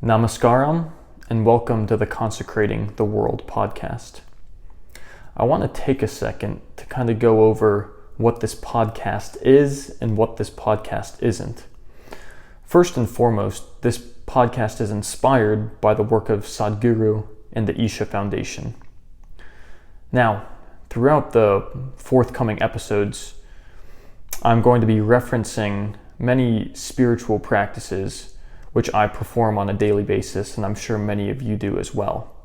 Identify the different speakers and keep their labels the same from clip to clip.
Speaker 1: Namaskaram, and welcome to the Consecrating the World Podcast. I want to take a second to kind of go over what this podcast is and what this podcast isn't. First and foremost, this podcast is inspired by the work of Sadhguru and the Isha Foundation. Now, throughout the forthcoming episodes, I'm going to be referencing many spiritual practices which I perform on a daily basis, and I'm sure many of you do as well.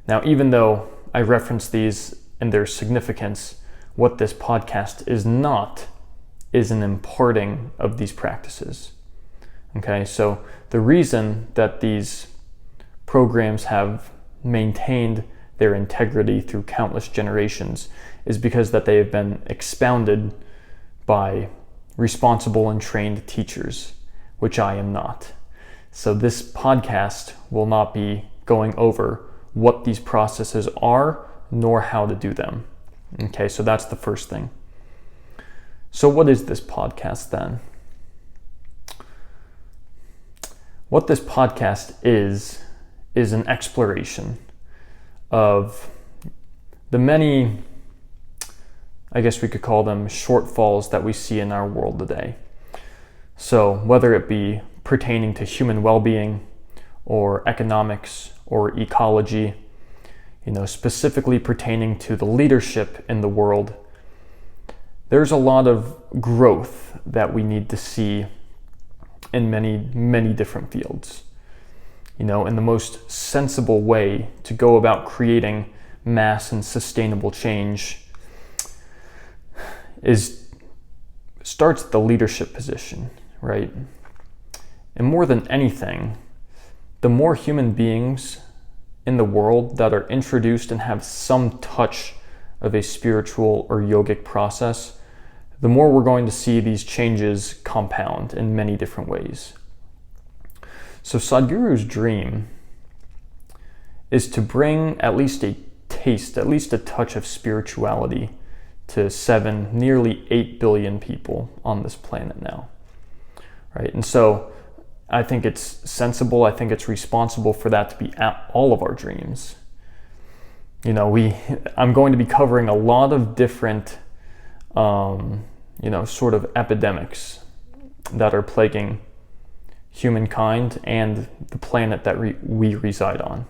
Speaker 1: Now, even though I reference these and their significance, what this podcast is not is an imparting of these practices. Okay, so the reason that these programs have maintained their integrity through countless generations is because that they have been expounded by responsible and trained teachers, which I am not. So this podcast will not be going over what these processes are, nor how to do them. Okay, so that's the first thing. So what is this podcast then? What this podcast is an exploration of the many, I guess we could call them shortfalls that we see in our world today. So whether it be pertaining to human well-being or economics or ecology, specifically pertaining to the leadership in the world, there's a lot of growth that we need to see in many, many different fields. And the most sensible way to go about creating mass and sustainable change starts at the leadership position, right? And more than anything, the more human beings in the world that are introduced and have some touch of a spiritual or yogic process, the more we're going to see these changes compound in many different ways. So Sadhguru's dream is to bring at least a taste, at least a touch of spirituality to nearly 8 billion people on this planet now, right? And so I think it's sensible, I think it's responsible for that to be all of our dreams. I'm going to be covering a lot of different, sort of epidemics that are plaguing humankind and the planet that we reside on.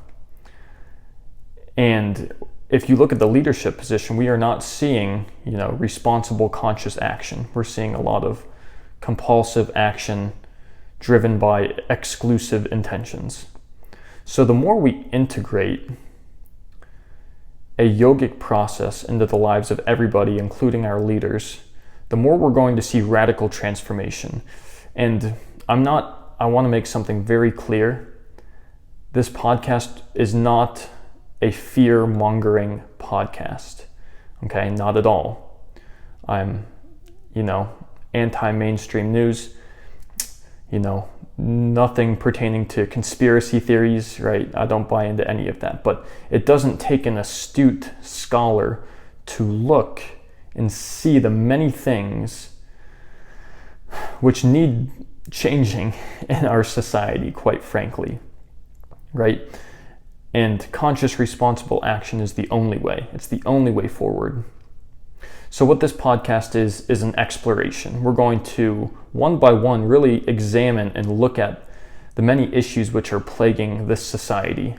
Speaker 1: And if you look at the leadership position, we are not seeing, responsible conscious action. We're seeing a lot of compulsive action driven by exclusive intentions. So the more we integrate a yogic process into the lives of everybody, including our leaders, the more we're going to see radical transformation. And I want to make something very clear. This podcast is not a fear-mongering podcast, okay? Not at all. I'm, anti-mainstream news, nothing pertaining to conspiracy theories, right? I don't buy into any of that, but it doesn't take an astute scholar to look and see the many things which need changing in our society, quite frankly, right? And conscious, responsible action is the only way. It's the only way forward. So what this podcast is an exploration. We're going to, one by one, really examine and look at the many issues which are plaguing this society.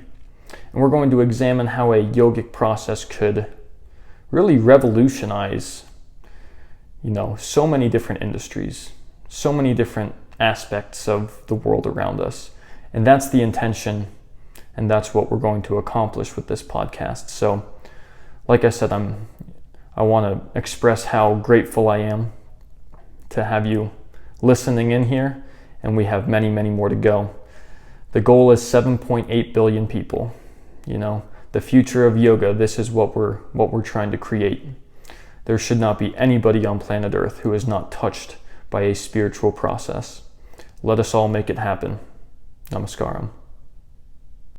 Speaker 1: And we're going to examine how a yogic process could really revolutionize, so many different industries, so many different aspects of the world around us. And that's the intention, and that's what we're going to accomplish with this podcast. So, like I said, I want to express how grateful I am to have you listening in here, and we have many, many more to go. The goal is 7.8 billion people. The future of yoga, this is what we're trying to create. There should not be anybody on planet Earth who is not touched by a spiritual process. Let us all make it happen. Namaskaram.